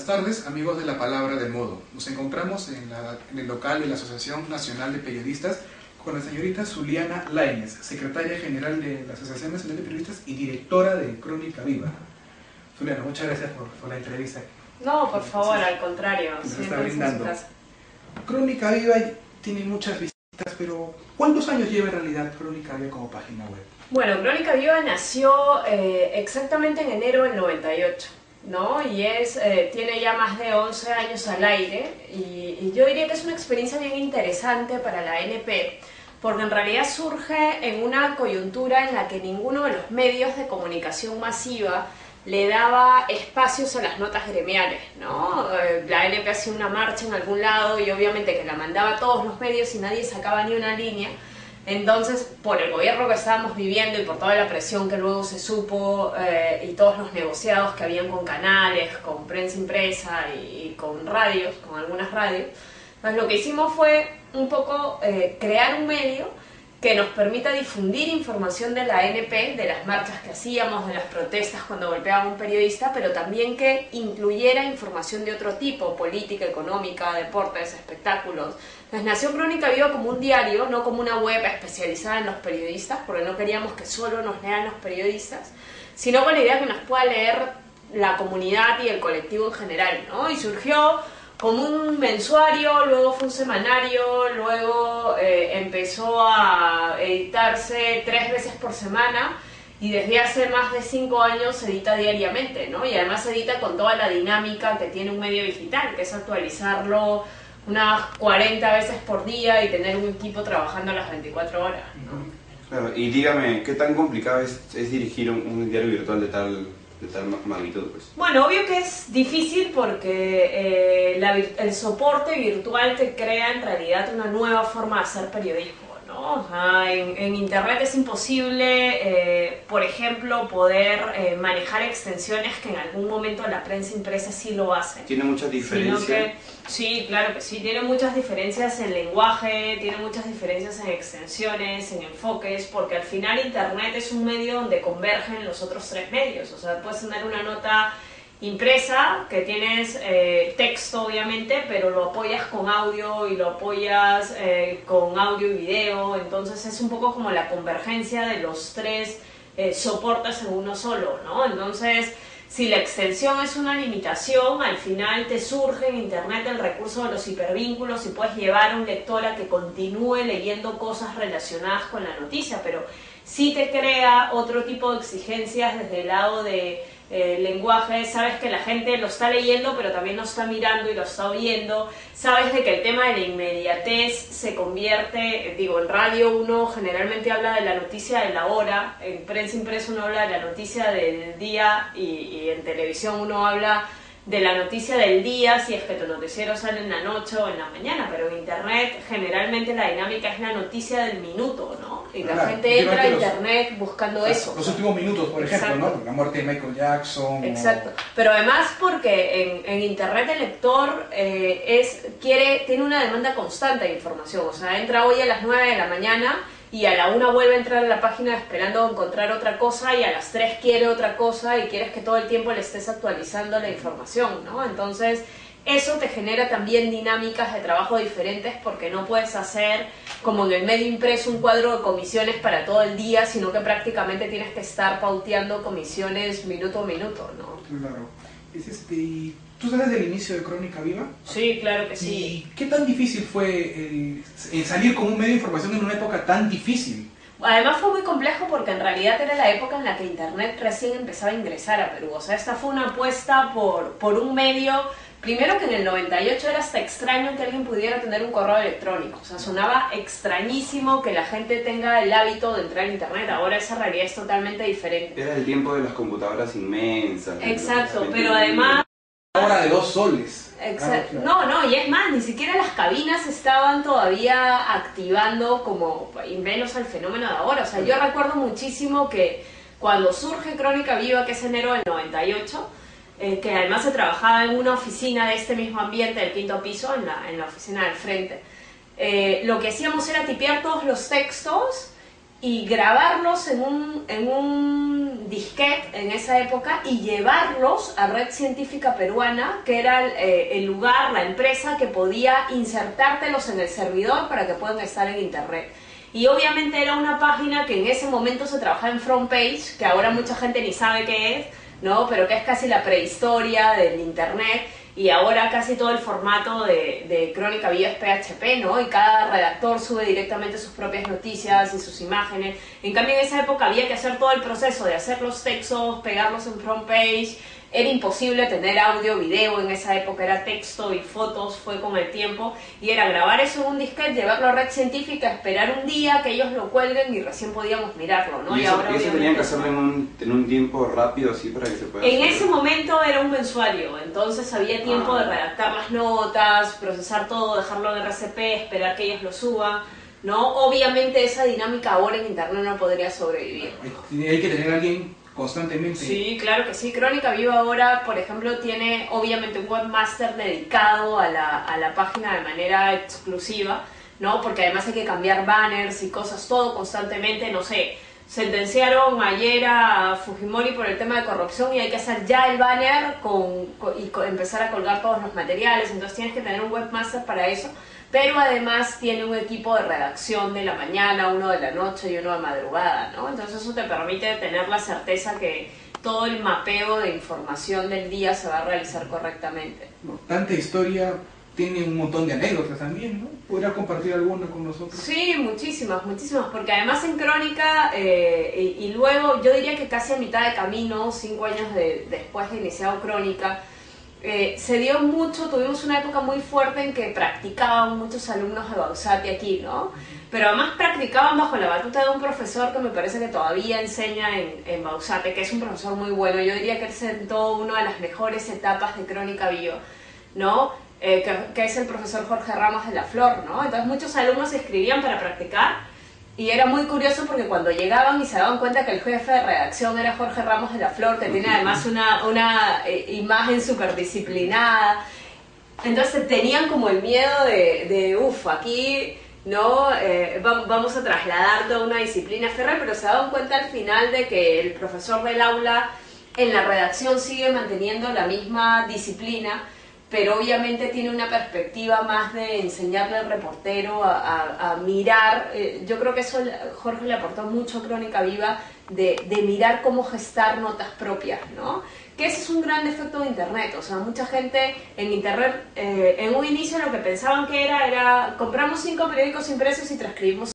tardes, amigos de La Palabra del Modo. Nos encontramos en el local de la Asociación Nacional de Periodistas con la señorita Zuliana Lainez, secretaria general de la Asociación Nacional de Periodistas y directora de Crónica Viva. Zuliana, muchas gracias por la entrevista. No, por favor, al contrario. Nos está brindando. Crónica Viva tiene muchas visitas, pero ¿cuántos años lleva en realidad Crónica Viva como página web? Bueno, Crónica Viva nació exactamente en enero del 98. ¿No? Y tiene ya más de 11 años al aire y yo diría que es una experiencia bien interesante para la ANP porque en realidad surge en una coyuntura en la que ninguno de los medios de comunicación masiva le daba espacios a las notas gremiales, ¿no? La ANP hacía una marcha en algún lado y obviamente que la mandaba a todos los medios y nadie sacaba ni una línea. Entonces, por el gobierno que estábamos viviendo y por toda la presión que luego se supo y todos los negociados que habían con canales, con prensa impresa y con radios, con algunas radios, pues lo que hicimos fue un poco crear un medio que nos permita difundir información de la ANP, de las marchas que hacíamos, de las protestas cuando golpeaba a un periodista, pero también que incluyera información de otro tipo, política, económica, deportes, espectáculos. Entonces nació Crónica Viva como un diario, no como una web especializada en los periodistas, porque no queríamos que solo nos lean los periodistas, sino con la idea que nos pueda leer la comunidad y el colectivo en general, ¿no? Y surgió como un mensuario, luego fue un semanario, luego empezó a editarse 3 veces por semana y desde hace más de 5 años se edita diariamente, ¿no? Y además se edita con toda la dinámica que tiene un medio digital, que es actualizarlo unas 40 veces por día y tener un equipo trabajando a las 24 horas, ¿no? Claro, y dígame, ¿qué tan complicado es dirigir un diario virtual de tal magnitud? Pues? Bueno, obvio que es difícil porque el soporte virtual te crea en realidad una nueva forma de hacer periodismo, ¿no? O sea, en internet es imposible, por ejemplo, poder manejar extensiones que en algún momento la prensa impresa sí lo hace. ¿Tiene muchas diferencias? Sí, claro que sí, tiene muchas diferencias en lenguaje, tiene muchas diferencias en extensiones, en enfoques, porque al final internet es un medio donde convergen los otros 3 medios. O sea, puedes tener una nota impresa, que tienes texto obviamente, pero lo apoyas con audio y lo apoyas con audio y video, entonces es un poco como la convergencia de los 3 soportes en uno solo, ¿no? Entonces, si la extensión es una limitación, al final te surge en internet el recurso de los hipervínculos y puedes llevar a un lector a que continúe leyendo cosas relacionadas con la noticia, pero sí te crea otro tipo de exigencias desde el lado de lenguaje. Sabes que la gente lo está leyendo pero también lo está mirando y lo está oyendo, sabes de que el tema de la inmediatez se convierte, digo, en radio uno generalmente habla de la noticia de la hora, en prensa impresa uno habla de la noticia del día y en televisión uno habla de la noticia del día si es que tu noticiero sale en la noche o en la mañana, pero en internet generalmente la dinámica es la noticia del minuto, ¿no? Y la gente entra a internet buscando eso. Los últimos minutos, por ejemplo, ¿no? La muerte de Michael Jackson. Exacto. Pero además porque en internet el lector tiene una demanda constante de información. O sea, entra hoy a las 9 de la mañana y a la 1 vuelve a entrar a la página esperando encontrar otra cosa y a las 3 quiere otra cosa y quieres que todo el tiempo le estés actualizando la información, ¿no? Entonces eso te genera también dinámicas de trabajo diferentes porque no puedes hacer como en el medio impreso un cuadro de comisiones para todo el día, sino que prácticamente tienes que estar pauteando comisiones minuto a minuto, ¿no? Claro. ¿Tú sabes del inicio de Crónica Viva? Sí, claro que sí. ¿Y qué tan difícil fue el salir con un medio de información en una época tan difícil? Además fue muy complejo porque en realidad era la época en la que internet recién empezaba a ingresar a Perú. O sea, esta fue una apuesta por un medio. Primero que en el 98 era hasta extraño que alguien pudiera tener un correo electrónico. O sea, sonaba extrañísimo que la gente tenga el hábito de entrar a internet. Ahora esa realidad es totalmente diferente. Era el tiempo de las computadoras inmensas. Exacto, pero además... Ahora de 2 soles. Exacto. No, y es más, ni siquiera las cabinas estaban todavía activando como menos al fenómeno de ahora. O sea, yo recuerdo muchísimo que cuando surge Crónica Viva, que es enero del 98, que además se trabajaba en una oficina de este mismo ambiente, del 5º piso, en la oficina del frente, lo que hacíamos era tipear todos los textos y grabarlos en un disquete en esa época y llevarlos a Red Científica Peruana, que era el lugar, la empresa que podía insertártelos en el servidor para que puedan estar en internet. Y obviamente era una página que en ese momento se trabajaba en front page, que ahora mucha gente ni sabe qué es, ¿no? Pero que es casi la prehistoria del internet, y ahora casi todo el formato de Crónica Viva es PHP, ¿no? Y cada redactor sube directamente sus propias noticias y sus imágenes. En cambio, en esa época había que hacer todo el proceso de hacer los textos, pegarlos en front page. Era imposible tener audio, video en esa época, era texto y fotos, fue con el tiempo, y era grabar eso en un disquete, llevarlo a Red Científica, esperar un día que ellos lo cuelguen y recién podíamos mirarlo, ¿no? Y eso tenían que hacerlo en un tiempo rápido, así, para que se pueda En hacer. ese momento era un mensuario, entonces había tiempo de redactar las notas, procesar todo, dejarlo en RCP, esperar que ellos lo suban, ¿no? Obviamente esa dinámica ahora en internet no podría sobrevivir. Hay que tener a alguien constantemente. Sí, claro que sí. Crónica Viva ahora, por ejemplo, tiene obviamente un webmaster dedicado a la página de manera exclusiva, ¿no? Porque además hay que cambiar banners y cosas, todo constantemente, no sé. Sentenciaron ayer a Fujimori por el tema de corrupción y hay que hacer ya el banner empezar a colgar todos los materiales, entonces tienes que tener un webmaster para eso, pero además tiene un equipo de redacción de la mañana, uno de la noche y uno de madrugada, ¿no? Entonces eso te permite tener la certeza que todo el mapeo de información del día se va a realizar correctamente. Tanta historia, tiene un montón de anécdotas también, ¿no? ¿Podría compartir alguna con nosotros? Sí, muchísimas, muchísimas, porque además en Crónica, y luego yo diría que casi a mitad de camino, 5 años después de iniciado Crónica, se dio mucho, tuvimos una época muy fuerte en que practicaban muchos alumnos de Bausati aquí, ¿no? Pero además practicaban bajo la batuta de un profesor que me parece que todavía enseña en Bausati, que es un profesor muy bueno. Yo diría que él sentó una de las mejores etapas de Crónica Viva, ¿no? Que es el profesor Jorge Ramos de la Flor, ¿no? Entonces muchos alumnos se inscribían para practicar y era muy curioso porque cuando llegaban y se daban cuenta que el jefe de redacción era Jorge Ramos de la Flor, que tiene además una imagen súper disciplinada, entonces tenían como el miedo de aquí, ¿no? Vamos a trasladar toda una disciplina férrea, pero se daban cuenta al final de que el profesor del aula en la redacción sigue manteniendo la misma disciplina, pero obviamente tiene una perspectiva más de enseñarle al reportero a mirar. Yo creo que eso Jorge le aportó mucho a Crónica Viva, de mirar cómo gestar notas propias, ¿no? Que ese es un gran defecto de internet. O sea, mucha gente en internet, en un inicio lo que pensaban que era compramos 5 periódicos impresos y transcribimos